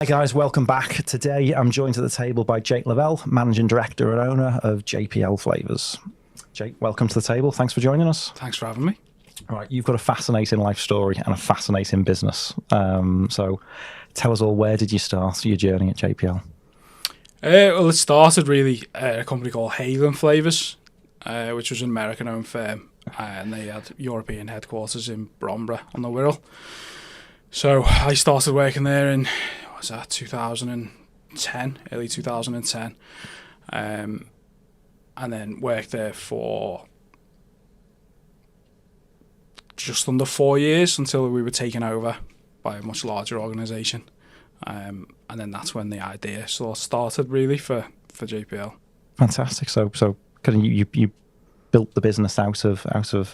Hi guys, welcome back. Today I'm joined at the table by Jake Lavelle, Managing Director and owner of JPL Flavours. Jake, welcome to the table. Thanks for joining us. Thanks for having me. All right, you've got a fascinating life story and a fascinating business. So tell us all, where did you start your journey at JPL? Well, it started really at a company called Flavours, which was an American-owned firm, and they had European headquarters in Bromborough on the Wirral. So I started working there in, what was that, 2010, early 2010, and then worked there for just under 4 years until we were taken over by a much larger organisation. And then that's when the idea sort of started really for JPL. Fantastic. So kind of you built the business out of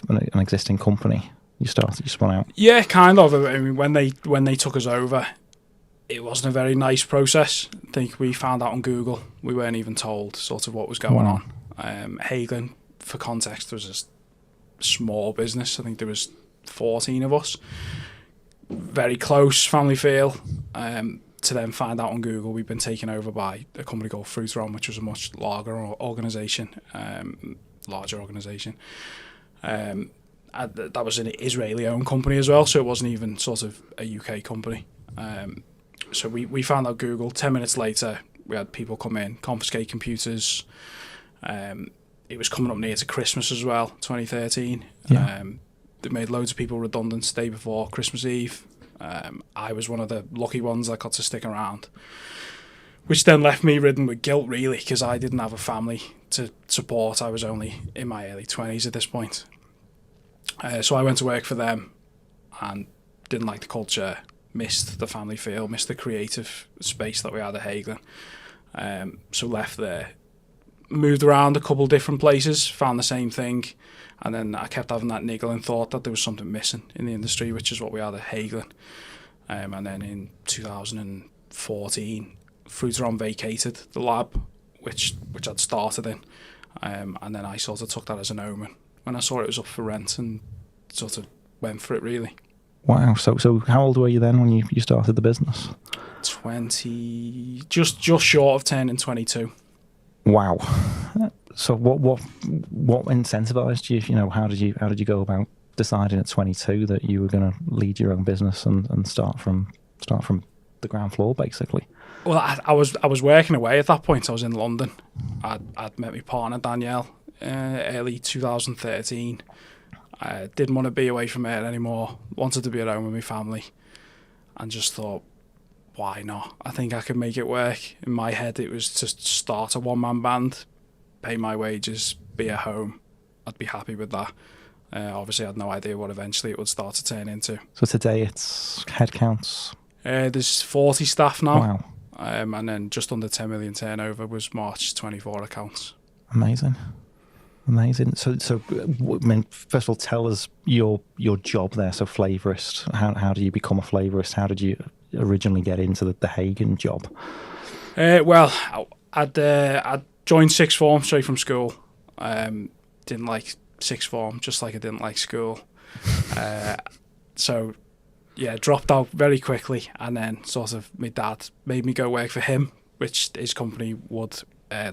an existing company. You spun out. Yeah, kind of. I mean, when they took us over, it wasn't a very nice process. I think we found out on Google. We weren't even told sort of what was going on. Hagelin, for context, was a small business. I think there was 14 of us. Very close family feel. To then find out on Google we've been taken over by a company called Flavours, which was a much larger organisation. That was an Israeli-owned company as well, so it wasn't even sort of a UK company. So we found out Google. 10 minutes later, we had people come in, confiscate computers. It was coming up near to Christmas as well, 2013. Yeah. They made loads of people redundant the day before Christmas Eve. I was one of the lucky ones that got to stick around, which then left me ridden with guilt, really, because I didn't have a family to support. I was only in my early 20s at this point. So I went to work for them and didn't like the culture, missed the family feel, missed the creative space that we had at Hagelin. So left there, moved around a couple of different places, found the same thing, and then I kept having that niggling thought that there was something missing in the industry, which is what we had at Hagelin. And then in 2014, Flavours vacated the lab, which I'd started in, and then I sort of took that as an omen when I saw it was up for rent and sort of went for it, really. Wow. So how old were you then when you started the business? 20, just short of turning 22. Wow. So what incentivized you? You know, how did you go about deciding at 22 that you were going to lead your own business and start from the ground floor, basically? Well, I was working away at that point. I was in London. I'd met my partner Danielle early 2013. I didn't want to be away from her anymore. Wanted to be at home with my family, and just thought, why not? I think I could make it work. In my head, it was to start a one-man band, pay my wages, be at home. I'd be happy with that. Obviously, I had no idea what eventually it would start to turn into. So today it's headcounts. There's 40 staff now. Wow. And then just under 10 million turnover was March 24 accounts. Amazing. So I mean, first of all, tell us your job there. So flavorist. How do you become a flavorist? How did you originally get into the Hagen job? Well, I'd joined sixth form straight from school. Didn't like sixth form, just like I didn't like school. So yeah, dropped out very quickly, and then sort of my dad made me go work for him, which his company would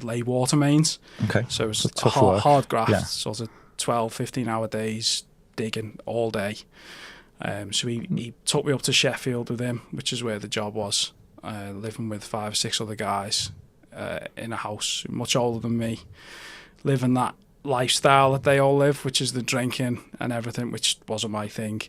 lay water mains. Okay. So it was tough hard graft, yeah. sort of 12, 15-hour days, digging all day. So he took me up to Sheffield with him, which is where the job was, living with 5 or 6 other guys in a house much older than me, living that lifestyle that they all live, which is the drinking and everything, which wasn't my thing.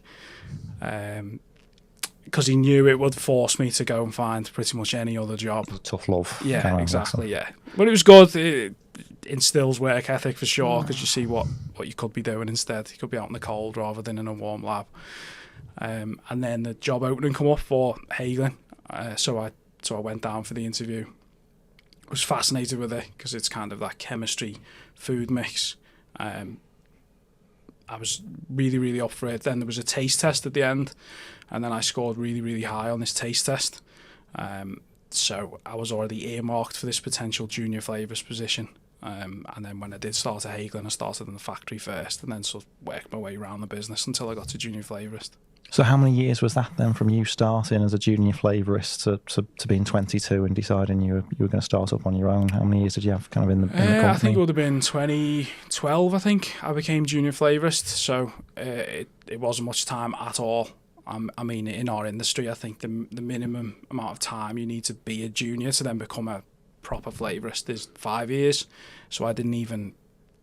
Because he knew it would force me to go and find pretty much any other job. Tough love. Yeah, exactly, yeah. But it was good. It instills work ethic for sure, because you see what you could be doing instead. You could be out in the cold rather than in a warm lab. And then the job opening come up for Hagelin. So I went down for the interview. I was fascinated with it because it's kind of that chemistry food mix. I was really, really up for it. Then there was a taste test at the end, and then I scored really, really high on this taste test. So I was already earmarked for this potential junior flavours position. And then when I did start at Hagelin, I started in the factory first, and then sort of worked my way around the business until I got to junior flavourist. So how many years was that then, from you starting as a junior flavourist to being 22 and deciding you were going to start up on your own? How many years did you have kind of in the company? I think it would have been 2012, I think, I became junior flavourist. So it wasn't much time at all. I mean, in our industry, I think the minimum amount of time you need to be a junior to then become a proper flavourist is 5 years. So I didn't even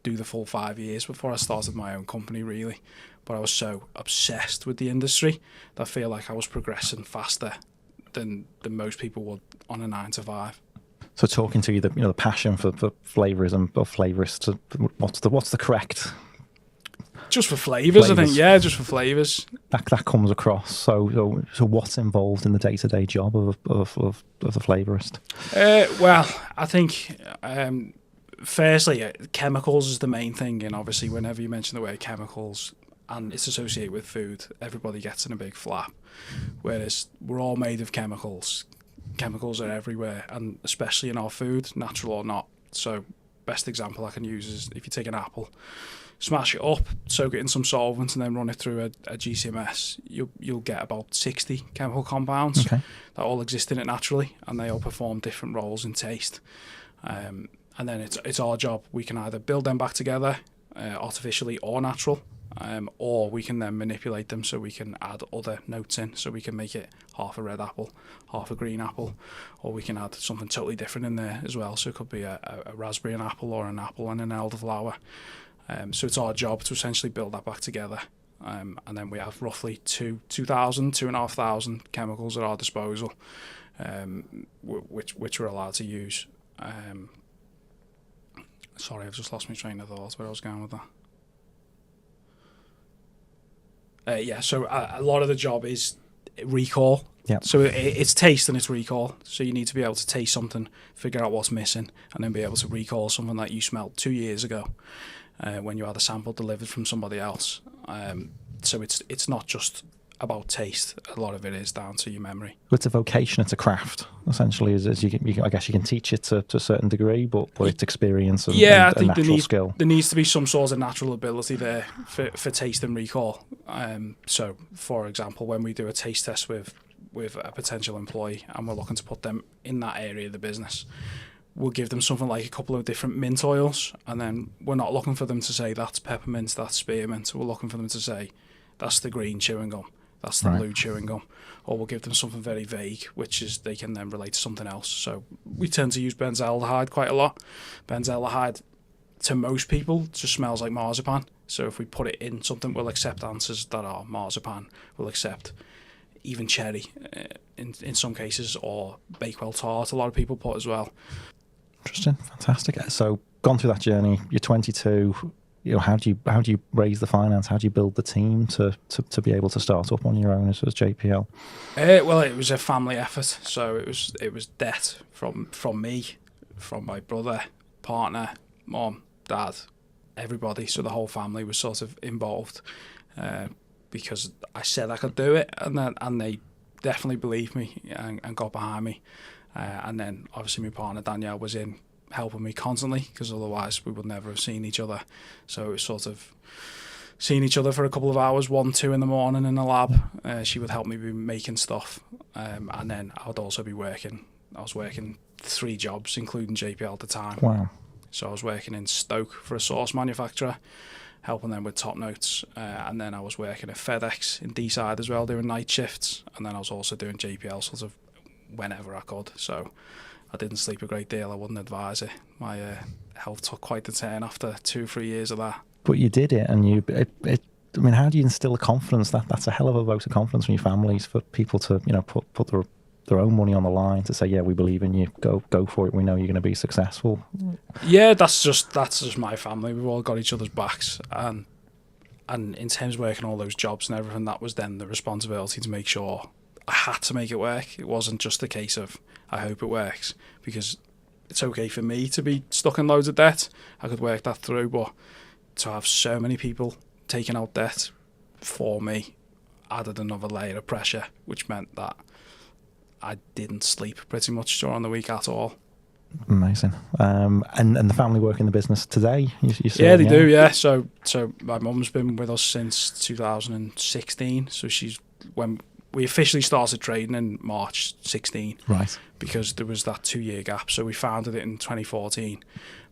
do the full 5 years before I started my own company, really. But I was so obsessed with the industry that I feel like I was progressing faster than most people would on a 9 to 5. So talking to you, the passion for flavourism or flavourists, what's the correct? Just for flavours, I think. Yeah, just for flavours. That comes across. So what's involved in the day-to-day job of the flavourist? Well, I think firstly, chemicals is the main thing, and obviously, whenever you mention the word chemicals and it's associated with food, everybody gets in a big flap. Whereas we're all made of chemicals. Chemicals are everywhere, and especially in our food, natural or not. So, best example I can use is if you take an apple, smash it up, soak it in some solvent, and then run it through a GCMS, you'll get about 60 chemical compounds that all exist in it naturally, and they all perform different roles in taste. And then it's our job. We can either build them back together artificially or natural, or we can then manipulate them so we can add other notes in, so we can make it half a red apple, half a green apple, or we can add something totally different in there as well. So it could be a raspberry and apple, or an apple and an elderflower. So it's our job to essentially build that back together. And then we have roughly 2,500 chemicals at our disposal, which we're allowed to use. Sorry, I've just lost my train of thought where I was going with that. So a lot of the job is recall. Yeah. So it's taste and it's recall. So you need to be able to taste something, figure out what's missing, and then be able to recall something that you smelled 2 years ago when you had a sample delivered from somebody else. So it's not just about taste. A lot of it is down to your memory. It's a vocation. It's a craft. Essentially, I guess you can teach it to a certain degree, but it's experience and, I think natural skill. There needs to be some sort of natural ability there for taste and recall. So, for example, when we do a taste test with a potential employee and we're looking to put them in that area of the business, we'll give them something like a couple of different mint oils, and then we're not looking for them to say that's peppermint, that's spearmint. We're looking for them to say that's the green chewing gum, that's the blue chewing gum, or we'll give them something very vague, which is they can then relate to something else. So we tend to use benzaldehyde quite a lot. Benzaldehyde, to most people, just smells like marzipan. So if we put it in something, we'll accept answers that are marzipan. We'll accept even cherry in some cases, or Bakewell tart. A lot of people put as well. Interesting, fantastic. So gone through that journey. You're 22. How do you raise the finance? How do you build the team to be able to start up on your own as JPL? Well, it was a family effort. So it was debt from me, from my brother, partner, mom, dad, everybody. So the whole family was sort of involved because I said I could do it, and they definitely believed me and got behind me. And then obviously my partner Danielle was in helping me constantly, because otherwise we would never have seen each other. So it was sort of seeing each other for a couple of hours, 1-2 in the morning in the lab. She would help me be making stuff, and then I would also be working. I was working 3 jobs, including JPL at the time. Wow. So I was working in Stoke for a sauce manufacturer, helping them with top notes, and then I was working at FedEx in D-side as well, doing night shifts, and then I was also doing JPL sort of whenever I could. So I didn't sleep a great deal. I wouldn't advise it. My health took quite the turn after 2-3 years of that. But you did it, and I mean, how do you instill the confidence? That's a hell of a vote of confidence from your families, for people to put their own money on the line, to say, yeah, we believe in you. Go for it. We know you're going to be successful. Yeah, that's just my family. We've all got each other's backs, and in terms of working all those jobs and everything, that was then the responsibility to make sure I had to make it work. It wasn't just a case of I hope it works, because it's okay for me to be stuck in loads of debt. I could work that through, but to have so many people taking out debt for me added another layer of pressure, which meant that I didn't sleep pretty much during the week at all. Amazing. And the family work in the business today? You say, Yeah, they do. Yeah. So my mum's been with us since 2016. So she's when we officially started trading in March 16. Right. Because there was that 2-year gap. So we founded it in 2014.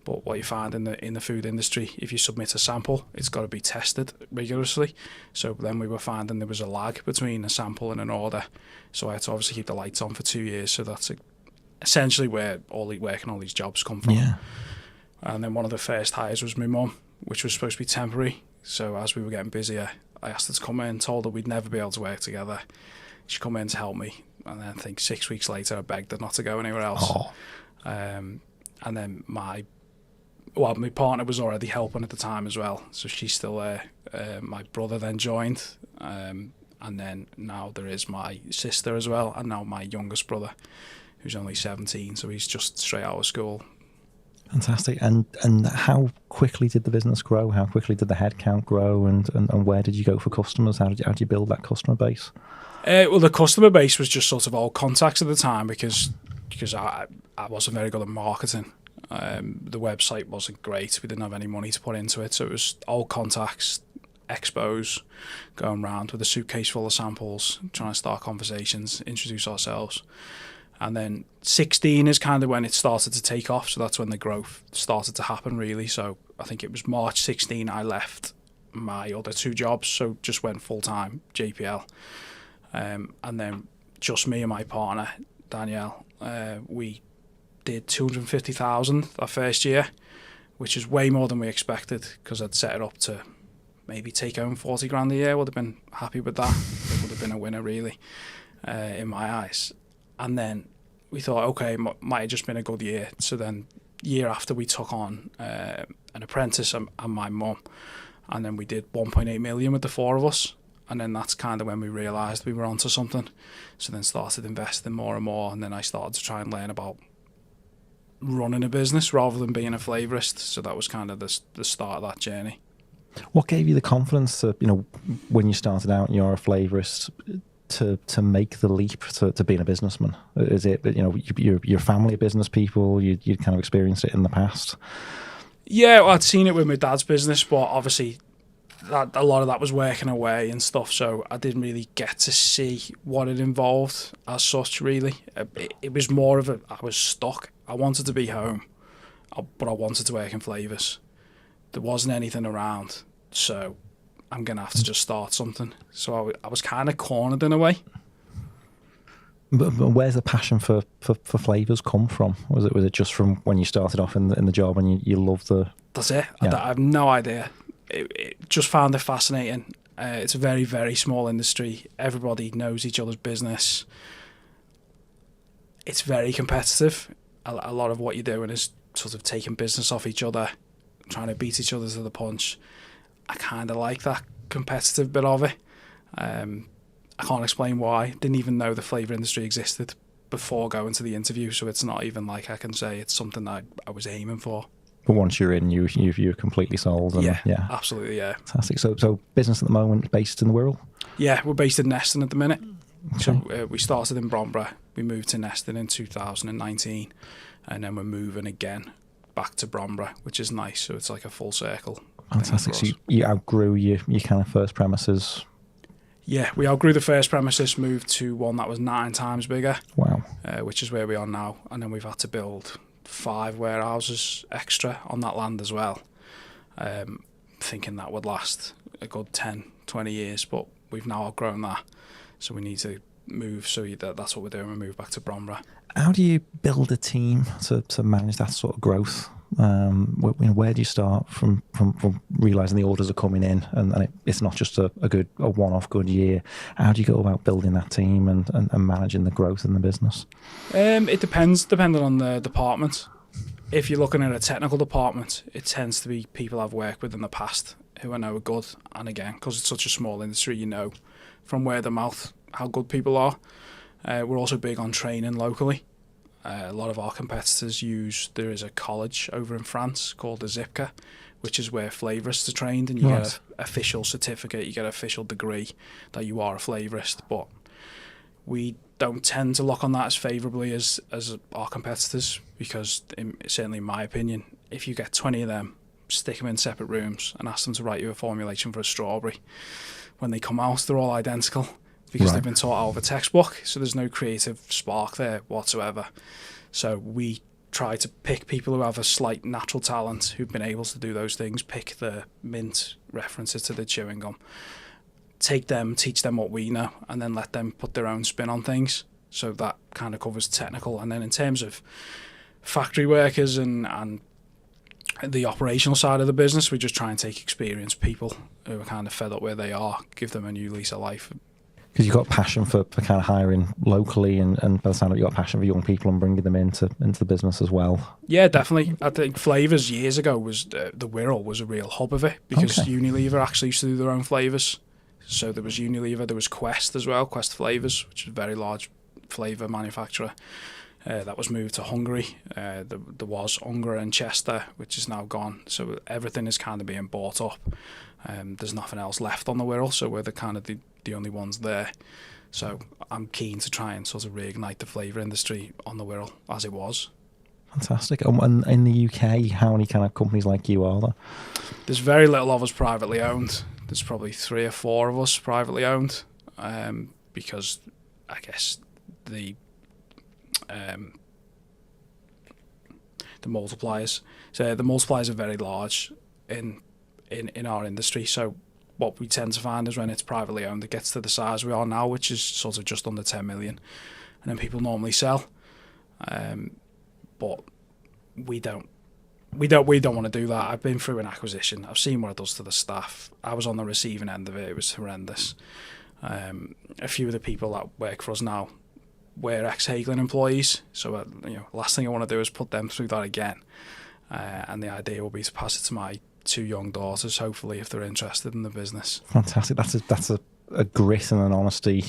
But what you find in the food industry, if you submit a sample, it's got to be tested rigorously. So then we were finding there was a lag between a sample and an order. So I had to obviously keep the lights on for 2 years. So that's essentially where all these jobs come from. Yeah. And then one of the first hires was my mum, which was supposed to be temporary. So as we were getting busier, I asked her to come in, told her we'd never be able to work together. She come in to help me. And then I think 6 weeks later, I begged her not to go anywhere else. Oh. And then my partner was already helping at the time as well. So she's still there. My brother then joined. And then now there is my sister as well. And now my youngest brother, who's only 17. So he's just straight out of school. Fantastic. And how quickly did the business grow? How quickly did the headcount grow? And where did you go for customers? How did you build that customer base? Well, the customer base was just sort of old contacts at the time because I wasn't very good at marketing. The website wasn't great. We didn't have any money to put into it. So it was old contacts, expos, going around with a suitcase full of samples, trying to start conversations, introduce ourselves. And then 16 is kind of when it started to take off. So that's when the growth started to happen, really. So I think it was March 16 I left my other 2 jobs. So just went full-time, JPL. And then just me and my partner, Danielle, we did 250,000 our first year, which is way more than we expected because I'd set it up to maybe take home 40 grand a year. Would have been happy with that. It would have been a winner, really, in my eyes. And then we thought, okay, might have just been a good year. So then year after we took on an apprentice and my mum, and then we did 1.8 million with the 4 of us. And then that's kind of when we realised we were onto something. So then started investing more and more. And then I started to try and learn about running a business rather than being a flavourist. So that was kind of the start of that journey. What gave you the confidence to, when you started out and you're a flavourist, to make the leap to being a businessman? Is it, your family business people, you'd kind of experienced it in the past? Yeah, well, I'd seen it with my dad's business, but obviously a lot of that was working away and stuff, so I didn't really get to see what it involved as such, really. It was more of I was stuck. I wanted to be home, but I wanted to work in Flavours. There wasn't anything around, so I'm going to have to just start something. So I was kind of cornered in a way. But where's the passion for flavours come from? Was it just from when you started off in the job and you loved the... That's it. Yeah. I have no idea. It just found it fascinating. It's a very, very small industry. Everybody knows each other's business. It's very competitive. A lot of what you're doing is sort of taking business off each other, trying to beat each other to the punch. I kind of like that competitive bit of it. I can't explain why. Didn't even know the flavour industry existed before going to the interview, so it's not even like I can say it's something that I was aiming for. But once you're in, you're completely sold. And, yeah, absolutely, yeah. Fantastic. So business at the moment based in the Wirral? Yeah, we're based in Neston at the minute. Okay. So we started in Bromborough. We moved to Neston in 2019, and then we're moving again back to Bromborough, which is nice. So it's like a full circle. Fantastic. So you outgrew your kind of first premises? Yeah, we outgrew the first premises, moved to one that was 9 times bigger. Wow. Which is where we are now. And then we've had to build 5 warehouses extra on that land as well, thinking that would last a good 10, 20 years, but we've now outgrown that, so we need to move. So that's what we're doing. We move back to Bromborough. How do you build a team to manage that sort of growth? Where do you start from realising the orders are coming in and it's not just a one-off good year? How do you go about building that team and managing the growth in the business? It depends, depending on the department. If you're looking at a technical department, it tends to be people I've worked with in the past who I know are good. And again, because it's such a small industry, you know from word of mouth how good people are. We're also big on training locally. A lot of our competitors there is a college over in France called the ZIPCA, which is where flavourists are trained, and you get an official certificate, you get an official degree that you are a flavourist. But we don't tend to look on that as favourably as our competitors, because certainly in my opinion, if you get 20 of them, stick them in separate rooms and ask them to write you a formulation for a strawberry, when they come out they're all identical, because they've been taught out of a textbook, so there's no creative spark there whatsoever. So we try to pick people who have a slight natural talent, who've been able to do those things, pick the mint references to the chewing gum, take them, teach them what we know, and then let them put their own spin on things. So that kind of covers technical. And then in terms of factory workers and the operational side of the business, we just try and take experienced people who are kind of fed up where they are, give them a new lease of life. Because you've got passion for kind of hiring locally, and by the sound of it, you've got passion for young people and bringing them into the business as well. Yeah, definitely. I think Flavours years ago was the Wirral was a real hub of it, because Unilever actually used to do their own flavours. So there was Unilever, there was Quest as well, Quest Flavours, which is a very large flavour manufacturer. That was moved to Hungary. There was Unger and Chester, which is now gone. So everything is kind of being bought up. There's nothing else left on the Wirral, so we're the only ones there. So I'm keen to try and sort of reignite the flavour industry on the Wirral as it was. Fantastic. And in the UK, how many kind of companies like you are there? There's very little of us privately owned. There's probably 3 or 4 of us privately owned, because I guess the multipliers. So the multipliers are very large in our industry. So what we tend to find is when it's privately owned, it gets to the size we are now, which is sort of just under 10 million, and then people normally sell. But we don't want to do that. I've been through an acquisition. I've seen what it does to the staff. I was on the receiving end of it. It was horrendous. A few of the people that work for us now were ex-Hagelin employees, so last thing I want to do is put them through that again. And the idea will be to pass it to my 2 young daughters, hopefully, if they're interested in the business. Fantastic. That's a grit and an honesty,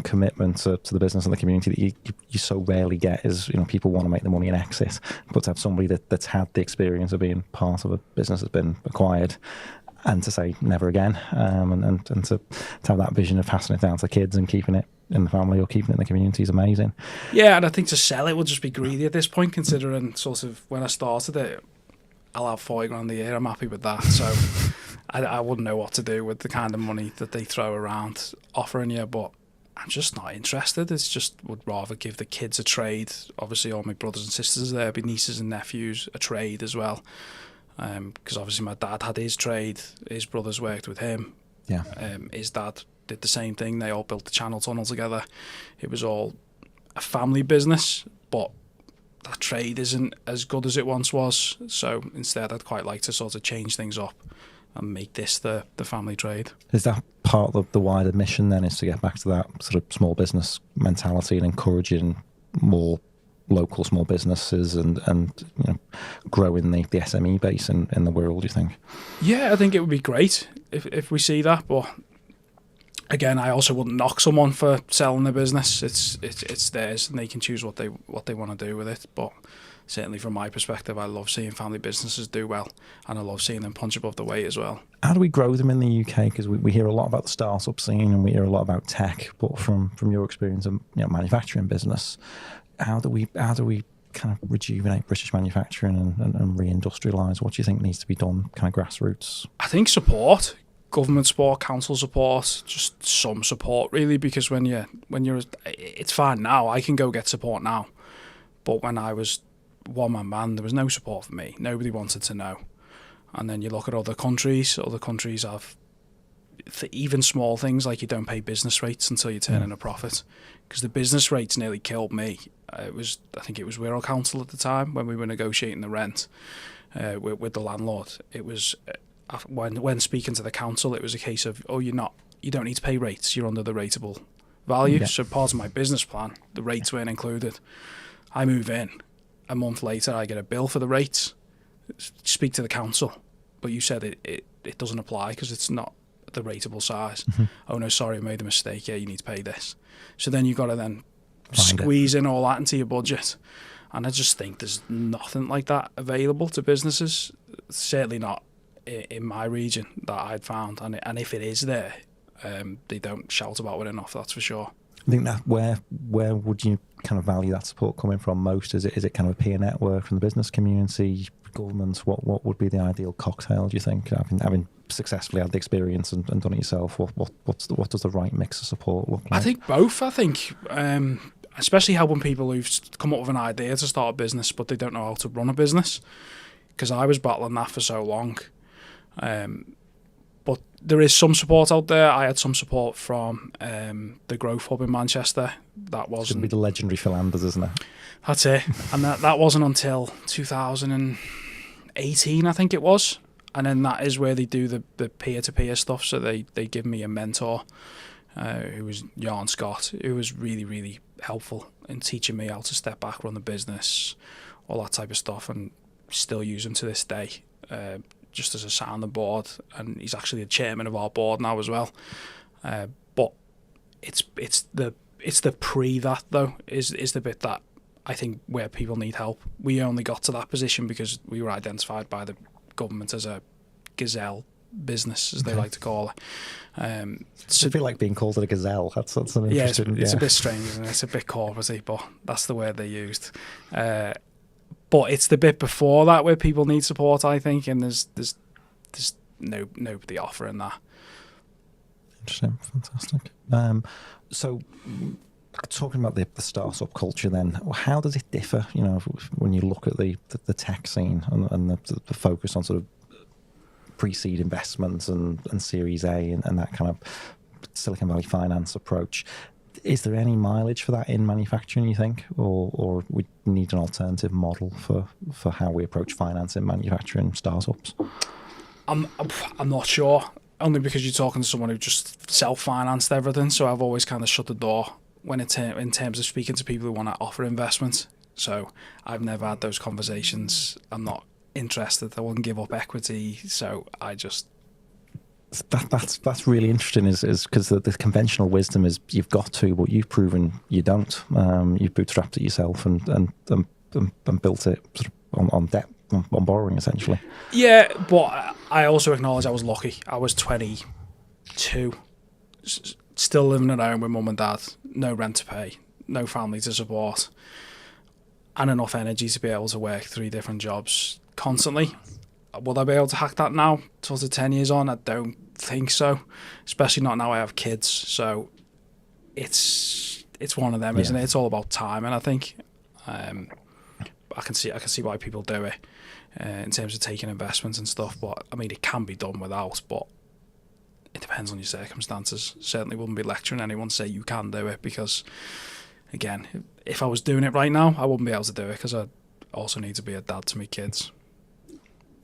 commitment to the business and the community that you so rarely get. Is people want to make the money and exit, but to have somebody that's had the experience of being part of a business that's been acquired, and to say never again, and to have that vision of passing it down to kids and keeping it in the family or keeping it in the community is amazing. Yeah, and I think to sell it will just be greedy at this point, considering sort of when I started it, I'll have 40 grand a year. I'm happy with that. So I wouldn't know what to do with the kind of money that they throw around offering you, but I'm just not interested. It's just would rather give the kids a trade. Obviously, all my brothers and sisters there, my nieces and nephews, a trade as well. Because obviously my dad had his trade, his brothers worked with him. Yeah. His dad did the same thing. They all built the Channel Tunnel together. It was all a family business, but that trade isn't as good as it once was. So instead, I'd quite like to sort of change things up and make this the family trade. Is that part of the wider mission then, is to get back to that sort of small business mentality and encouraging more local small businesses and growing the SME base in the world, do you think? Yeah, I think it would be great if we see that, but again, I also wouldn't knock someone for selling their business. It's theirs, and they can choose what they want to do with it. But certainly from my perspective, I love seeing family businesses do well, and I love seeing them punch above the weight as well. How do we grow them in the UK? Because we hear a lot about the startup scene and we hear a lot about tech, but from your experience of manufacturing business, how do we kind of rejuvenate British manufacturing and reindustrialise? What do you think needs to be done, kind of grassroots? I think support. Government support, council support, just some support really, because when you're, it's fine now, I can go get support now, but when I was one-man band, there was no support for me. Nobody wanted to know. And then you look at other countries have even small things like you don't pay business rates until you turn in a profit, because the business rates nearly killed me. I think it was Wirral Council at the time when we were negotiating the rent with the landlord. It was when speaking to the council, it was a case of, you don't need to pay rates, you're under the rateable value. Yeah. So part of my business plan, the rates weren't included. I move in, a month later I get a bill for the rates. Speak to the council, but you said it doesn't apply because it's not the rateable size. Mm-hmm. Oh no, sorry, I made a mistake. Yeah, you need to pay this. So then you got to then squeeze in all that into your budget. And I just think there's nothing like that available to businesses. Certainly not in my region that I'd found. And if it is there, they don't shout about it enough, that's for sure. I think that where would you kind of value that support coming from most? Is it kind of a peer network from the business community, governments? What would be the ideal cocktail, do you think? Having successfully had the experience and done it yourself, what does the right mix of support look like? I think both. I think especially helping people who've come up with an idea to start a business but they don't know how to run a business, because I was battling that for so long. But there is some support out there. I had some support from the Growth Hub in Manchester. That wasn't... Should be the legendary Philanders, isn't it? That's it. And that wasn't until 2018, I think it was. And then that is where they do the peer-to-peer stuff. So they give me a mentor, who was Jan Scott, who was really, really helpful in teaching me how to step back, run the business, all that type of stuff, and still use him to this day. Just as a sounding board, and he's actually the chairman of our board now as well. But it's the pre that though is the bit that I think where people need help. We only got to that position because we were identified by the government as a gazelle business, as they like to call it. So I feel like being called a gazelle. That's an interesting. It's a bit strange, isn't it? It's a bit corporate, but that's the word they used. But it's the bit before that where people need support, I think, and there's nobody offering that. Interesting, fantastic. So, talking about the startup culture, then, how does it differ? You know, when you look at the tech scene and the focus on sort of pre-seed investments and Series A and that kind of Silicon Valley finance approach. Is there any mileage for that in manufacturing, you think, or we need an alternative model for how we approach finance in manufacturing startups? I'm not sure, only because you're talking to someone who just self-financed everything, so I've always kind of shut the door when in terms of speaking to people who want to offer investment. So I've never had those conversations. I'm not interested. I wouldn't give up equity, so I just... That's really interesting, is because the conventional wisdom is you've got to, but you've proven you don't. You've bootstrapped it yourself and built it sort of on debt, on borrowing, essentially. Yeah, but I also acknowledge I was lucky. I was 22, still living at home with mum and dad, no rent to pay, no family to support, and enough energy to be able to work 3 different jobs constantly. Would I be able to hack that now, sort of 10 years on? I don't think so, especially not now I have kids. So it's one of them, isn't it? It's all about timing, I think. I can see why people do it in terms of taking investments and stuff. But I mean, it can be done without, but it depends on your circumstances. Certainly wouldn't be lecturing anyone to say you can do it, because again, if I was doing it right now, I wouldn't be able to do it because I also need to be a dad to my kids.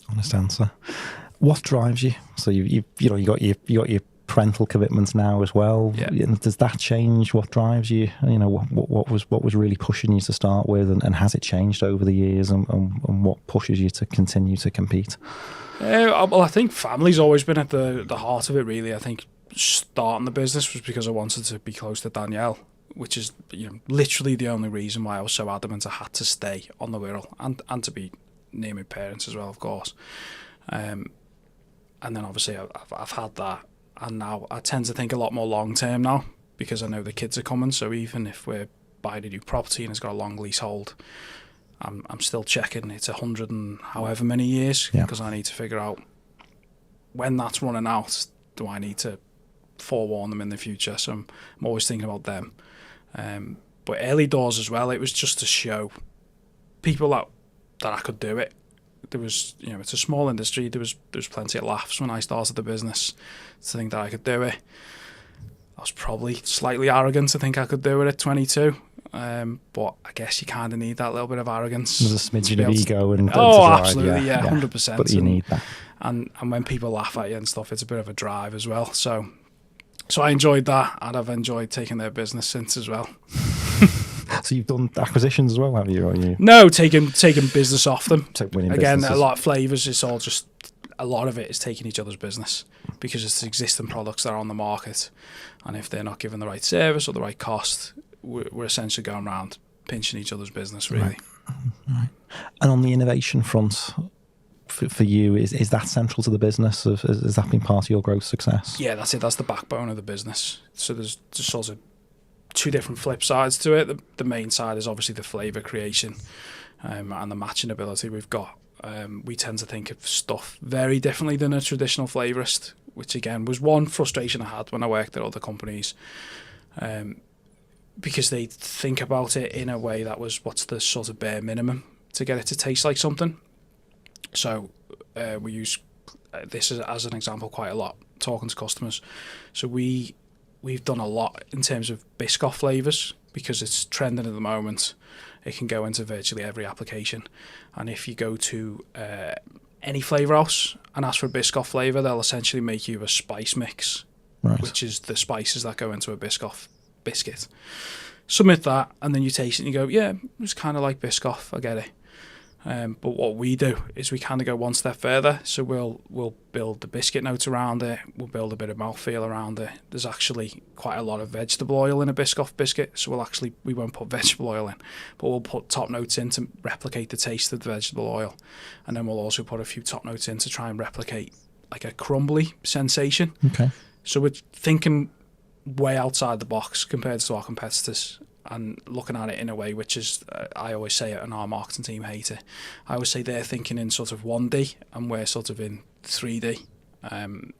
Honest answer. What drives you? So you got your parental commitments now as well. Yeah. Does that change what drives you? You know, what was really pushing you to start with, and has it changed over the years? And what pushes you to continue to compete? Well, I think family's always been at the heart of it. Really, I think starting the business was because I wanted to be close to Danielle, which is literally the only reason why I was so adamant I had to stay on the Wirral and to be near my parents as well, of course. And then obviously I've had that, and now I tend to think a lot more long term now, because I know the kids are coming. So even if we're buying a new property and it's got a long leasehold, I'm still checking it's 100 and however many years, because I need to figure out when that's running out, do I need to forewarn them in the future? So I'm always thinking about them. But early doors as well, it was just to show people that I could do it. There was, it's a small industry. There was plenty of laughs when I started the business to think that I could do it. I was probably slightly arrogant to think I could do it at 22. But I guess you kind of need that little bit of arrogance. There's a smidgen of ego and absolutely, 100%. But you need that. And when people laugh at you and stuff, it's a bit of a drive as well. So I enjoyed that, and I've enjoyed taking their business since as well. So you've done acquisitions as well, have you? Or you? No, taking business off them. Winning Again, businesses. a lot of Flavours, it's all just, a lot of it is taking each other's business, because it's existing products that are on the market, and if they're not given the right service or the right cost, we're essentially going around pinching each other's business, really. Right. And on the innovation front, for you, is that central to the business? Has that been part of your growth success? Yeah, that's it. That's the backbone of the business. So there's just sort of two different flip sides to it. The main side is obviously the flavour creation and the matching ability we've got. We tend to think of stuff very differently than a traditional flavourist, which again was one frustration I had when I worked at other companies, because they think about it in a way that was what's the sort of bare minimum to get it to taste like something. So we use this as an example quite a lot, talking to customers. So we've done a lot in terms of Biscoff flavours because it's trending at the moment. It can go into virtually every application. And if you go to any flavour house and ask for a Biscoff flavour, they'll essentially make you a spice mix, Right. which is the spices that go into a Biscoff biscuit. Submit that, and then you taste it and you go, yeah, it's kind of like Biscoff, I get it. But what we do is we kind of go one step further. So we'll build the biscuit notes around it. We'll build a bit of mouthfeel around it. There's actually quite a lot of vegetable oil in a Biscoff biscuit. So we won't put vegetable oil in, but we'll put top notes in to replicate the taste of the vegetable oil. And then we'll also put a few top notes in to try and replicate like a crumbly sensation. Okay. So we're thinking way outside the box compared to our competitors, and looking at it in a way which is, I always say it and our marketing team hate it, I always say they're thinking in sort of 1D and we're sort of in 3D, and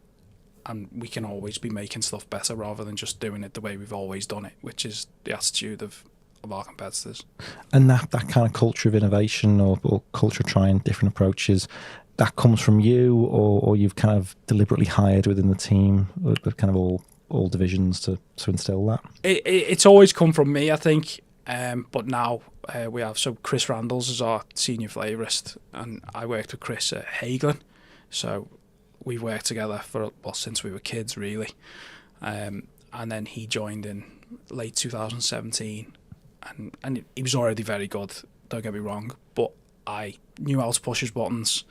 we can always be making stuff better rather than just doing it the way we've always done it, which is the attitude of our competitors. And that kind of culture of innovation or culture of trying different approaches, that comes from you, or you've kind of deliberately hired within the team, kind of all divisions to instill that? It's always come from me, I think, but now we have, so Chris Randalls is our senior flavourist, and I worked with Chris at Hagelin, so we've worked together since we were kids really, and then he joined in late 2017, and he was already very good, don't get me wrong, but I knew how to push his buttons,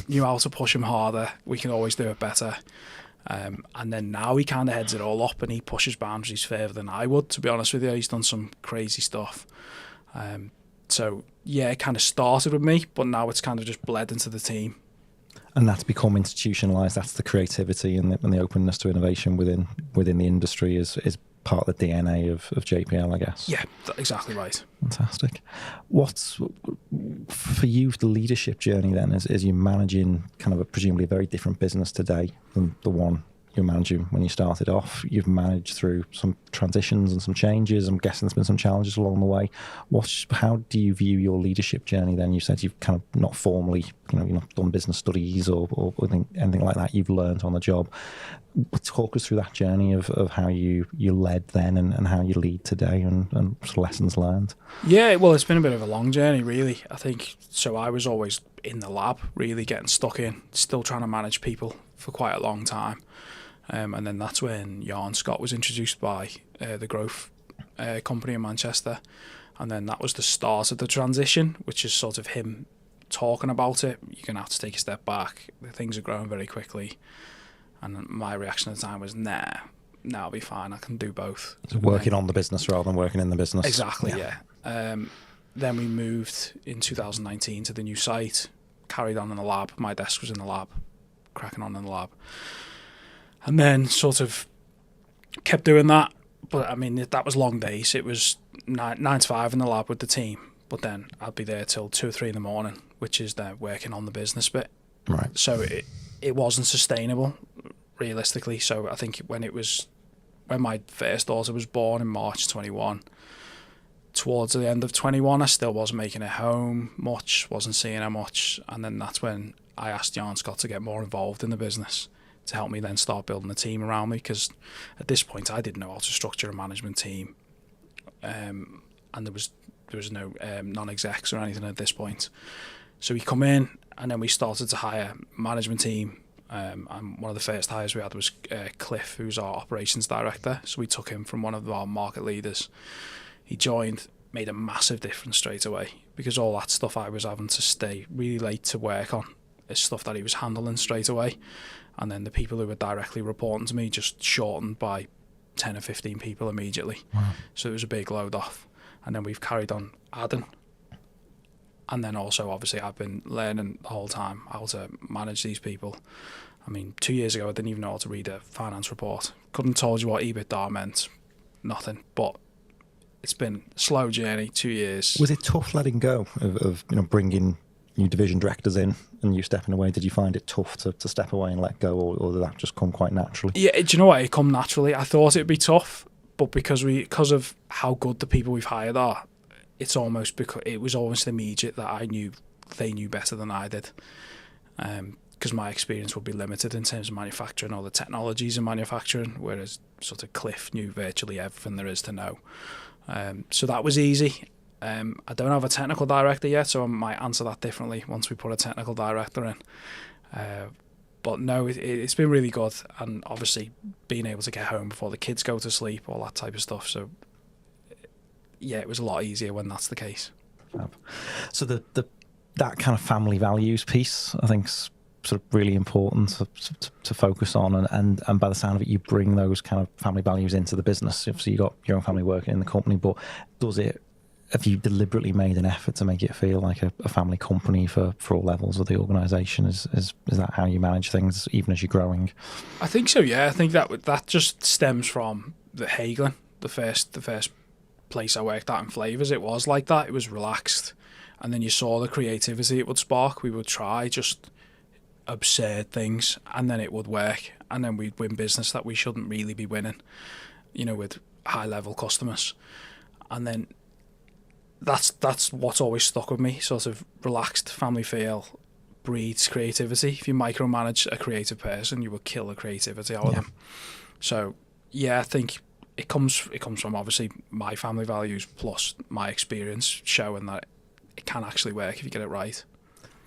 knew how to push him harder, we can always do it better. And then now he kind of heads it all up and he pushes boundaries further than I would, to be honest with you. He's done some crazy stuff. So, yeah, it kind of started with me, but now it's kind of just bled into the team. And that's become institutionalised. That's the creativity and the openness to innovation within the industry is part of the DNA of JPL, I guess. Yeah, exactly right. Fantastic. What's, for you, the leadership journey then, as you're managing kind of presumably a very different business today than the one you're managing when you started off? You've managed through some transitions and some changes. I'm guessing there's been some challenges along the way. How do you view your leadership journey then? You said you've kind of not formally, you've not done business studies or anything like that. You've learned on the job. Talk us through that journey of how you led then and how you lead today and sort of lessons learned. Yeah, well, it's been a bit of a long journey, really. I think, so I was always in the lab, really getting stuck in, still trying to manage people for quite a long time. And then that's when Jan Scott was introduced by the Growth company in Manchester. And then that was the start of the transition, which is sort of him talking about it. You're going to have to take a step back. Things are growing very quickly. And my reaction at the time was, nah, I'll be fine. I can do both. So working on the business rather than working in the business. Exactly, yeah. Then we moved in 2019 to the new site, carried on in the lab. My desk was in the lab, cracking on in the lab. And then sort of kept doing that. But, I mean, that was long days. It was 9 to 5 in the lab with the team. But then I'd be there till 2 or 3 in the morning, which is then working on the business bit. Right. So it wasn't sustainable, realistically. So I think when my first daughter was born in March 21, towards the end of 21, I still wasn't making it home much, wasn't seeing her much. And then that's when I asked Jan Scott to get more involved in the business, to help me then start building a team around me, because at this point I didn't know how to structure a management team, and there was no non-execs or anything at this point. So we come in and then we started to hire a management team, and one of the first hires we had was Cliff, who's our operations director. So we took him from one of our market leaders. He joined, made a massive difference straight away, because all that stuff I was having to stay really late to work on is stuff that he was handling straight away. And then the people who were directly reporting to me just shortened by 10 or 15 people immediately. Wow. So it was a big load off. And then we've carried on adding. And then also, obviously, I've been learning the whole time how to manage these people. I mean, 2 years ago, I didn't even know how to read a finance report. Couldn't have told you what EBITDA meant nothing. But it's been a slow journey, 2 years. Was it tough letting go of bringing new division directors in and you stepping away? Did you find it tough to step away and let go, or did that just come quite naturally? Yeah, do you know what? It come naturally. I thought it'd be tough, but because of how good the people we've hired are, it's almost because it was almost immediate that I knew they knew better than I did. Because my experience would be limited in terms of manufacturing or the technologies in manufacturing, whereas sort of Cliff knew virtually everything there is to know. So that was easy. I don't have a technical director yet, so I might answer that differently once we put a technical director in. But no, it's been really good, and obviously being able to get home before the kids go to sleep, all that type of stuff. So yeah, it was a lot easier when that's the case. So that kind of family values piece, I think, is sort of really important to focus on, and by the sound of it, you bring those kind of family values into the business. Obviously, you got your own family working in the company, but have you deliberately made an effort to make it feel like a family company for all levels of the organisation? Is that how you manage things, even as you're growing? I think so. Yeah, I think that just stems from the Hagelin, the first place I worked at in Flavours. It was like that. It was relaxed, and then you saw the creativity it would spark. We would try just absurd things, and then it would work, and then we'd win business that we shouldn't really be winning, with high level customers. And then that's what's always stuck with me. Sort of relaxed family feel breeds creativity. If you micromanage a creative person, you will kill the creativity out of them. So yeah, I think it comes from obviously my family values plus my experience showing that it can actually work if you get it right.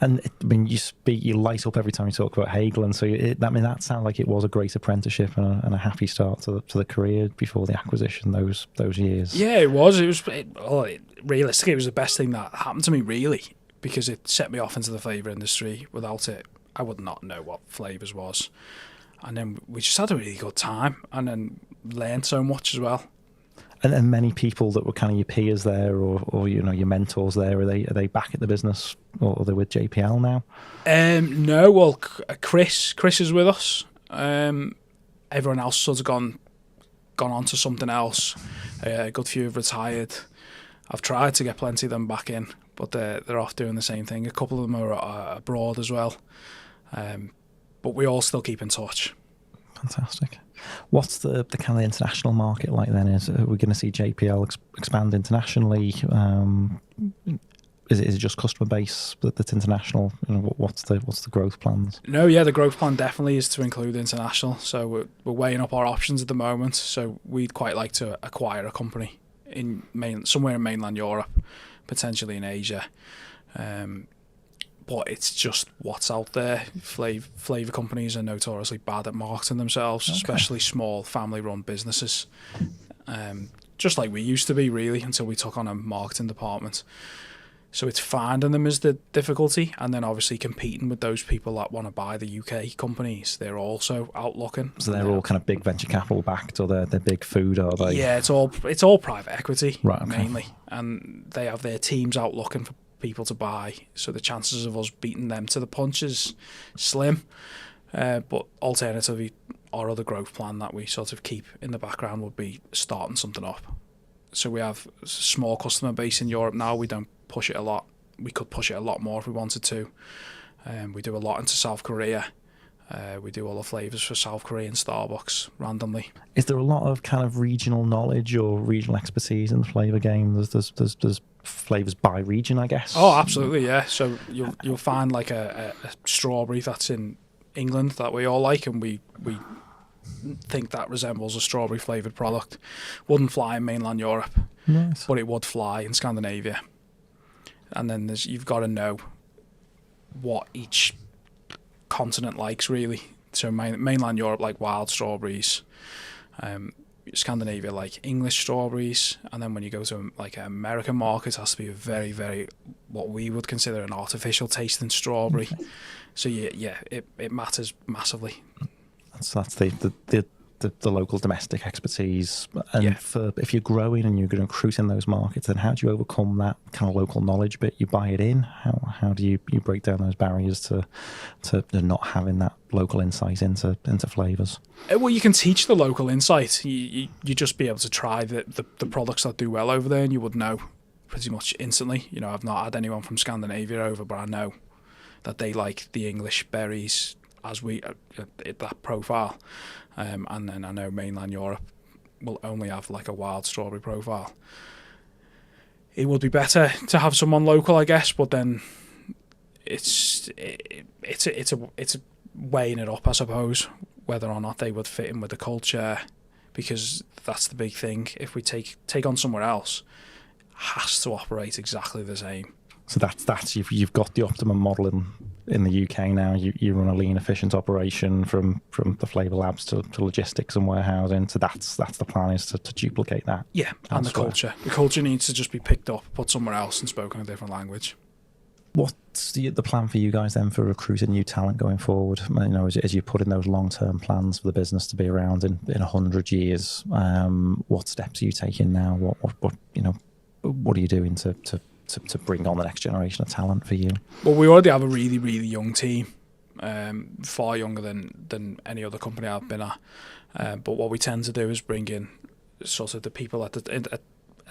And you light up every time you talk about Hagelin. So that sounds like it was a great apprenticeship and a happy start to the career before the acquisition. Those years. Yeah, it was. Realistically, it was the best thing that happened to me, really, because it set me off into the flavour industry. Without it, I would not know what Flavours was. And then we just had a really good time, and then learned so much as well. And many people that were kind of your peers there, or your mentors there, are they back at the business, or are they with JPL now? No, well, Chris is with us. Everyone else sort of gone on to something else. A good few have retired. I've tried to get plenty of them back in, but they're off doing the same thing. A couple of them are abroad as well, but we all still keep in touch. Fantastic. What's the kind of international market like then? Are we going to see JPL expand internationally? Is it just customer base that's international? What's the growth plans? No, yeah, the growth plan definitely is to include international. So we're weighing up our options at the moment. So we'd quite like to acquire a company somewhere in mainland Europe, potentially in Asia. But it's just what's out there. Flavour companies are notoriously bad at marketing themselves, especially small family-run businesses. Just like we used to be, really, until we took on a marketing department. So it's finding them is the difficulty, and then obviously competing with those people that want to buy the UK companies. They're also out looking. So they're all kind of big venture capital backed, or they're big food, are they? Yeah, it's all private equity, right, okay. Mainly, and they have their teams out looking for people to buy, so the chances of us beating them to the punch is slim. But alternatively, our other growth plan that we sort of keep in the background would be starting something up. So we have a small customer base in Europe now. We don't push it a lot. We could push it a lot more if we wanted to. We do a lot into South Korea. We do all the flavours for South Korean Starbucks randomly. Is there a lot of kind of regional knowledge or regional expertise in the flavour game? There's flavours by region, I guess. Oh, absolutely, yeah. So you'll find like a strawberry that's in England that we all like, and we think that resembles a strawberry flavoured product. Wouldn't fly in mainland Europe, nice. But it would fly in Scandinavia. And then you've got to know what each continent likes, really. So mainland Europe like wild strawberries, Scandinavia like English strawberries, and then when you go to like an American market, it has to be a very, very what we would consider an artificial tasting strawberry. Okay. So yeah, it matters massively. So that's the the local domestic expertise. And Yeah. if you're growing and you're going to recruit in those markets, then how do you overcome that kind of local knowledge bit? You buy it in. How do you break down those barriers to not having that local insight into Flavours? Well, you can teach the local insight. You just be able to try the products that do well over there, and you would know pretty much instantly. You know, I've not had anyone from Scandinavia over, but I know that they like the English berries as we that profile, and then I know mainland Europe will only have like a wild strawberry profile. It would be better to have someone local, I guess, but then it's weighing it up, I suppose, whether or not they would fit in with the culture, because that's the big thing. If we take on somewhere else, it has to operate exactly the same. So that's you've got the optimum model in the UK now. You run a lean, efficient operation from the flavour labs to logistics and warehousing. So that's the plan, is to duplicate that. Yeah, and the culture. The culture needs to just be picked up, put somewhere else, and spoken a different language. What's the plan for you guys then for recruiting new talent going forward? You know, as you put in those long-term plans for the business to be around in 100 years, what steps are you taking now? What are you doing to bring on the next generation of talent for you? Well, we already have a really, really young team, far younger than any other company I've been at. But what we tend to do is bring in sort of the people at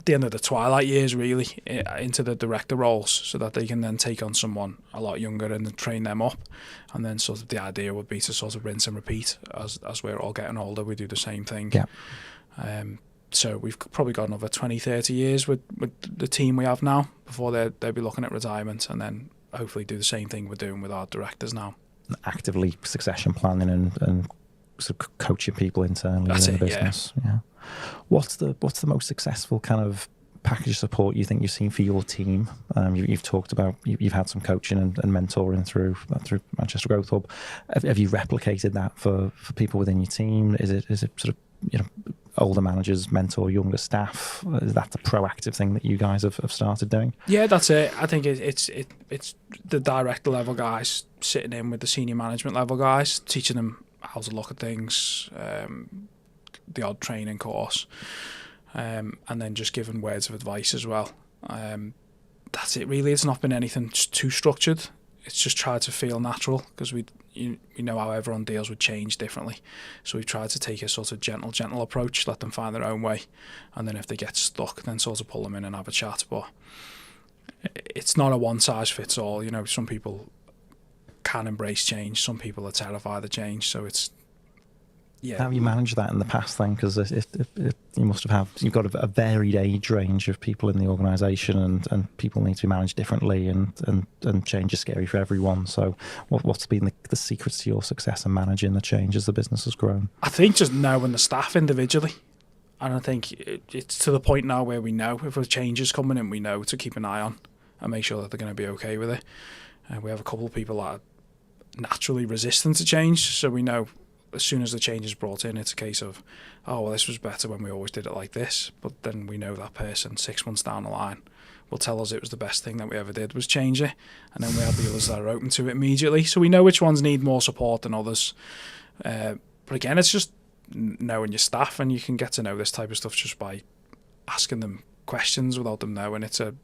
the end of the twilight years, really, into the director roles, so that they can then take on someone a lot younger and train them up. And then sort of the idea would be to sort of rinse and repeat as we're all getting older. We do the same thing. Yeah. So we've probably got another 20, 30 years with the team we have now before they'll be looking at retirement, and then hopefully do the same thing we're doing with our directors now. Actively succession planning and sort of coaching people internally in the business. Yeah. What's the most successful kind of package of support you think you've seen for your team? You've talked about you've had some coaching and mentoring through Manchester Growth Hub. Have you replicated that for people within your team? Is it sort of, you know, older managers mentor younger staff? Is that the proactive thing that you guys have started doing? Yeah, that's it. I think it's the director level guys sitting in with the senior management level guys, teaching them how to look at things, the odd training course, and then just giving words of advice as well. That's it really. It's not been anything too structured. It's just tried to feel natural, because we know how everyone deals with change differently. So we've tried to take a sort of gentle approach, let them find their own way, and then if they get stuck, then sort of pull them in and have a chat. But it's not a one size fits all. You know, some people can embrace change, some people are terrified of change. So it's, yeah. How have you managed that in the past then? Because you've got a varied age range of people in the organisation, and people need to be managed differently, and change is scary for everyone. So what's been the secrets to your success in managing the change as the business has grown? I think just knowing the staff individually. And I think it's to the point now where we know if a change is coming in, we know to keep an eye on and make sure that they're going to be okay with it. We have a couple of people that are naturally resistant to change, so we know as soon as the change is brought in, it's a case of, oh, well, this was better when we always did it like this. But then we know that person 6 months down the line will tell us it was the best thing that we ever did was change it. And then we have the others that are open to it immediately. So we know which ones need more support than others. But again, it's just knowing your staff, and you can get to know this type of stuff just by asking them questions without them knowing. It's not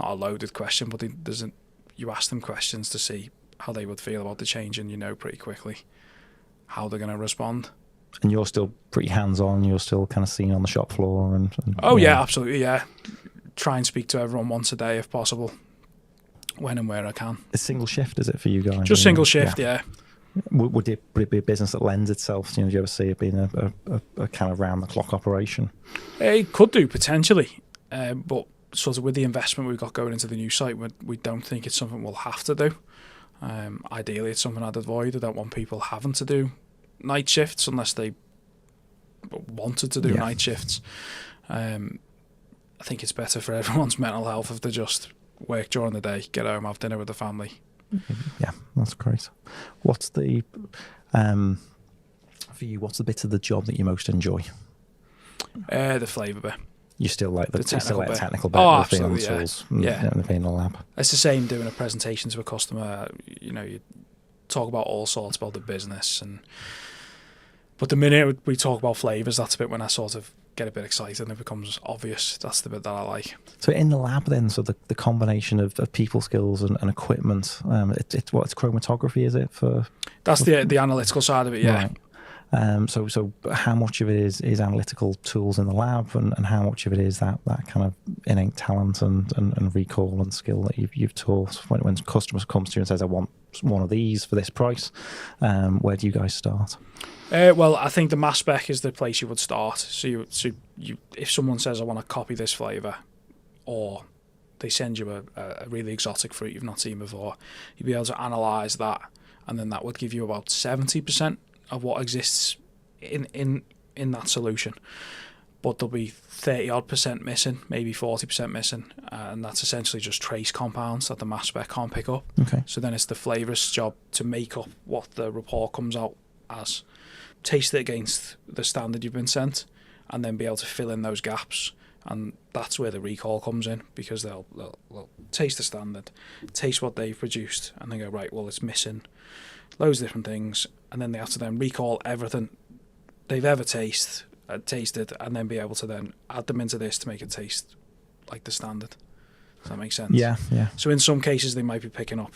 a loaded question, but you ask them questions to see how they would feel about the change, and you know pretty quickly how they're going to respond. And you're still pretty hands-on, you're still kind of seen on the shop floor and yeah, absolutely, yeah. Try and speak to everyone once a day if possible, when and where I can. A single shift, is it for you guys? Just single shift, yeah. Would it be a business that lends itself, do you ever see it being a kind of round-the-clock operation? It could do, potentially, but sort of with the investment we've got going into the new site, we don't think it's something we'll have to do. Ideally, it's something I'd avoid. I don't want people having to do night shifts unless they wanted to do night shifts. I think it's better for everyone's mental health if they just work during the day, get home, have dinner with the family. Yeah, that's great. What's the for you? What's the bit of the job that you most enjoy? The flavour bit. You still like the technical bit? Oh, of absolutely, being on tools, and being in the lab. It's the same doing a presentation to a customer. You know, you talk about all sorts about the business, and But the minute we talk about flavours, that's a bit when I sort of get a bit excited and it becomes obvious. That's the bit that I like. So in the lab then, so the combination of people skills and equipment, it's chromatography, is it? That's the analytical side of it, yeah. Right. So how much of it is analytical tools in the lab, and how much of it is that kind of innate talent and recall and skill that you've taught? When customers comes to you and says, I want one of these for this price, where do you guys start? Well, I think the mass spec is the place you would start. So you if someone says, I want to copy this flavour, or they send you a really exotic fruit you've not seen before, you'd be able to analyse that, and then that would give you about 70% of what exists in that solution. But there'll be 30-odd% missing, maybe 40% missing, and that's essentially just trace compounds that the mass spec can't pick up. Okay. So then it's the flavourist's job to make up what the report comes out as, taste it against the standard you've been sent, and then be able to fill in those gaps. And that's where the recall comes in, because they'll taste the standard, taste what they've produced, and then go, right, well, it's missing loads of different things, and then they have to then recall everything they've ever tasted, and then be able to then add them into this to make it taste like the standard. Does that make sense? Yeah. So in some cases they might be picking up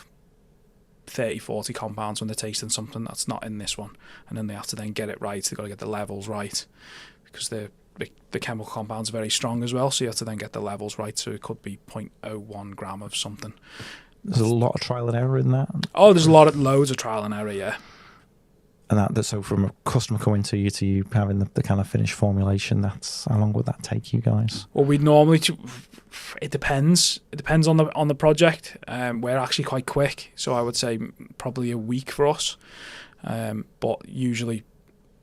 30, 40 compounds when they're tasting something that's not in this one, and then they have to then get it right. They've got to get the levels right, because the chemical compounds are very strong as well, so you have to then get the levels right. So it could be 0.01 gram of something. There's a lot of trial and error in that. Oh, there's loads of trial and error, yeah. And that so from a customer coming to you having the kind of finished formulation, that's how long would that take you guys? Well, we normally it depends. It depends on the project. We're actually quite quick, so I would say probably a week for us. But usually,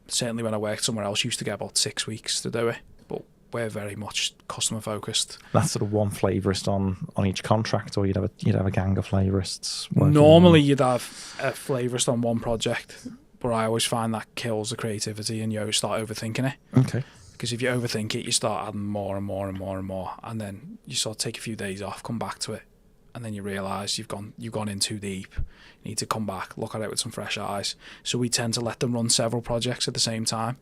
certainly when I worked somewhere else, used to get about 6 weeks to do it. But we're very much customer focused. That's sort of one flavourist on each contract, or you'd have a gang of flavourists. Normally, you'd have a flavourist on one project. But I always find that kills the creativity, and you start overthinking it. Okay. Because if you overthink it, you start adding more and more and more and more, and then you sort of take a few days off, come back to it, and then you realise you've gone in too deep. You need to come back, look at it with some fresh eyes. So we tend to let them run several projects at the same time,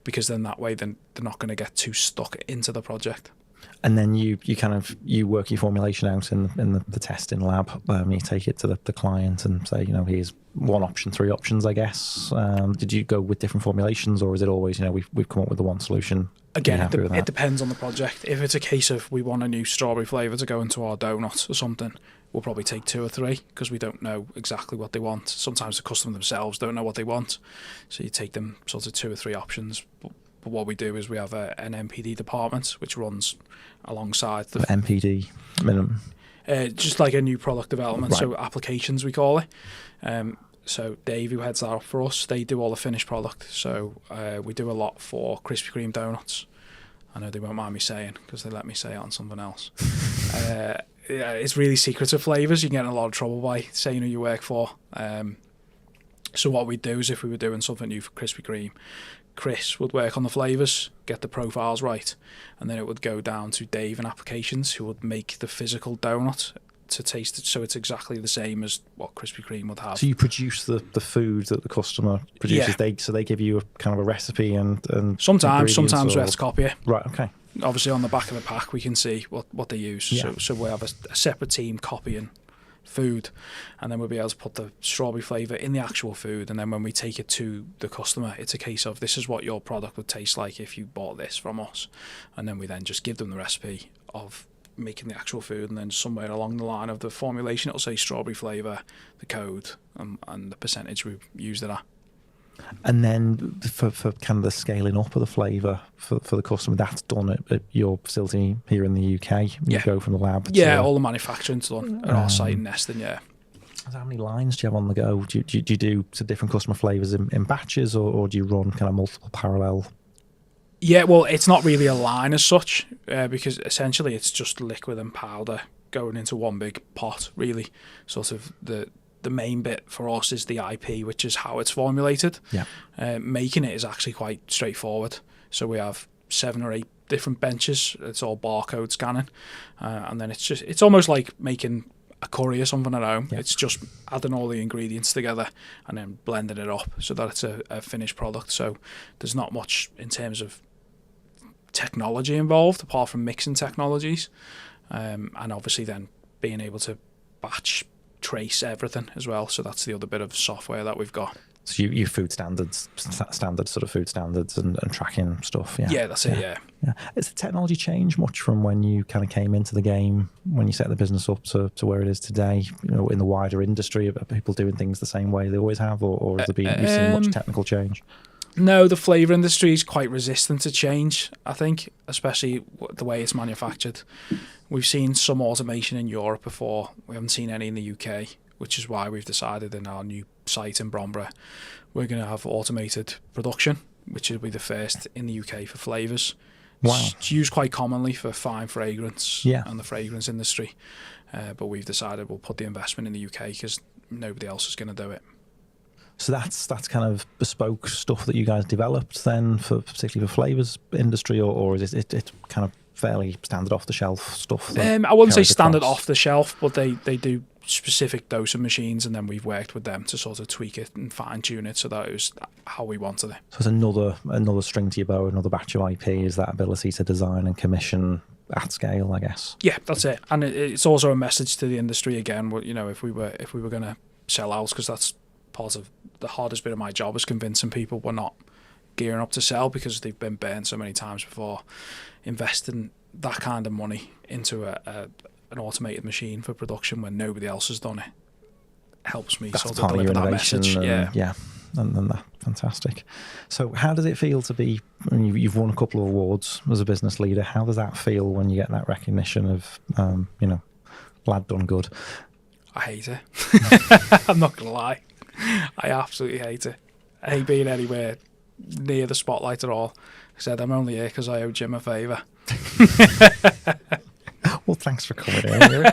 because then that way then they're not going to get too stuck into the project. And then you work your formulation out in the testing lab. You take it to the client and say, here's one option, three options, I guess. Did you go with different formulations, or is it always, we've come up with the one solution? Again, it depends on the project. If it's a case of we want a new strawberry flavour to go into our donuts or something, we'll probably take 2 or 3, because we don't know exactly what they want. Sometimes the customer themselves don't know what they want, so you take them sort of 2 or 3 options. But what we do is we have an MPD department which runs alongside the MPD minimum. Just like a new product development, right. So applications we call it. So Dave, who heads that up for us, they do all the finished product. So we do a lot for Krispy Kreme donuts. I know they won't mind me saying, because they let me say it on something else. It's really secretive flavours. You can get in a lot of trouble by saying who you work for. So what we'd do is, if we were doing something new for Krispy Kreme, Chris would work on the flavours, get the profiles right, and then it would go down to Dave in applications, who would make the physical donut to taste it, so it's exactly the same as what Krispy Kreme would have. So you produce the food that the customer produces. Yeah. So they give you a kind of a recipe and sometimes we have to copy it. Right. Okay. Obviously, on the back of the pack, we can see what they use. Yeah. So we have a separate team copying food, and then we'll be able to put the strawberry flavour in the actual food, and then when we take it to the customer, it's a case of, this is what your product would taste like if you bought this from us, and then we then just give them the recipe of making the actual food, and then somewhere along the line of the formulation it'll say strawberry flavour, the code, and the percentage we've used it at. And then for kind of the scaling up of the flavour for the customer, that's done at your facility here in the UK. You go from the lab. All the manufacturing's done at our site in Neston. Yeah. How many lines do you have on the go? Do you do some different customer flavours in batches, or do you run kind of multiple parallel? Yeah, well, it's not really a line as such, because essentially it's just liquid and powder going into one big pot, really. Sort of the main bit for us is the IP, which is how it's formulated. Yeah. Making it is actually quite straightforward. So we have 7 or 8 different benches. It's all barcode scanning, and then it's almost like making a curry or something at home. Yeah. It's just adding all the ingredients together and then blending it up so that it's a finished product. So there's not much in terms of technology involved apart from mixing technologies, and obviously then being able to batch trace everything as well. So that's the other bit of software that we've got. So you food standards, standard sort of food standards and tracking stuff. Yeah, that's it. Yeah. Has the technology changed much from when you kind of came into the game, when you set the business up to where it is today? In the wider industry, are people doing things the same way they always have, or has there been you've seen much technical change? No, the flavour industry is quite resistant to change, I think, especially the way it's manufactured. We've seen some automation in Europe before. We haven't seen any in the UK, which is why we've decided in our new site in Bromborough we're going to have automated production, which will be the first in the UK for flavours. Wow. It's used quite commonly for fine fragrance and the fragrance industry, but we've decided we'll put the investment in the UK because nobody else is going to do it. So that's kind of bespoke stuff that you guys developed then, particularly for flavours industry, or is it kind of fairly standard off the shelf stuff? I wouldn't say standard off the shelf, but they do specific dosing machines, and then we've worked with them to sort of tweak it and fine tune it so that it was how we wanted it. So it's another string to your bow, another batch of IP, is that ability to design and commission at scale, I guess. Yeah, that's it. And it's also a message to the industry again. If we were going to sell out, because that's part of the hardest bit of my job, is convincing people we're not gearing up to sell because they've been burned so many times before. Investing that kind of money into an automated machine for production when nobody else has done it helps me That's sort part of deliver that message. And that fantastic. So how does it feel to be, you've won a couple of awards as a business leader, how does that feel when you get that recognition of lad done good? I hate it. I'm not gonna lie, I absolutely hate it. I hate being anywhere near the spotlight at all. I said I'm only here because I owe Jim a favour. Well, thanks for coming in.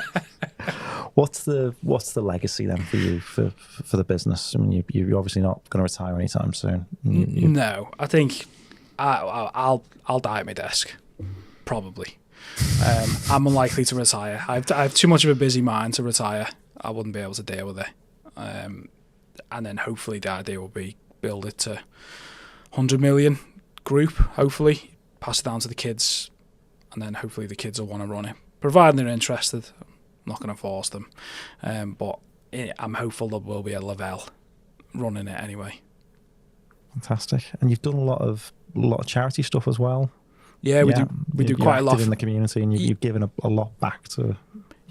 What's the legacy then for you for the business? I mean, you're obviously not going to retire anytime soon. No, I think I'll die at my desk, probably. I'm unlikely to retire. I have too much of a busy mind to retire. I wouldn't be able to deal with it. And then hopefully the idea will be build it to 100 million group, hopefully, pass it down to the kids, and then hopefully the kids will want to run it, providing they're interested. I'm not going to force them, but I'm hopeful there will be a Lavelle running it anyway. Fantastic. And you've done a lot of charity stuff as well. Yeah, we do quite a lot in the community, and you've given a lot back to.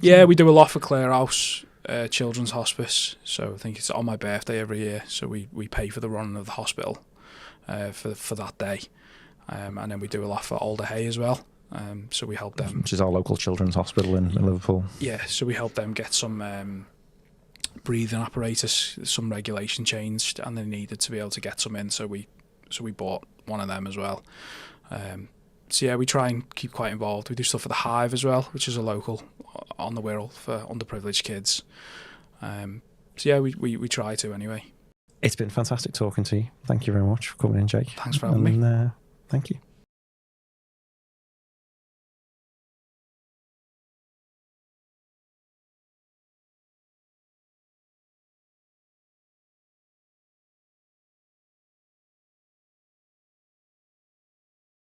Yeah, we do a lot for Clare House Children's Hospice. So I think it's on my birthday every year. So we pay for the running of the hospital for that day, and then we do a lot for Alder Hay as well. So we help them, which is our local children's hospital in Liverpool. Yeah, so we help them get some breathing apparatus, some regulation changed, and they needed to be able to get some in. So we bought one of them as well. So yeah, we try and keep quite involved. We do stuff for the Hive as well, which is a local on the Wirral for underprivileged kids. So yeah, we try to anyway. It's been fantastic talking to you. Thank you very much for coming in, Jake. Thanks for having me. Thank you.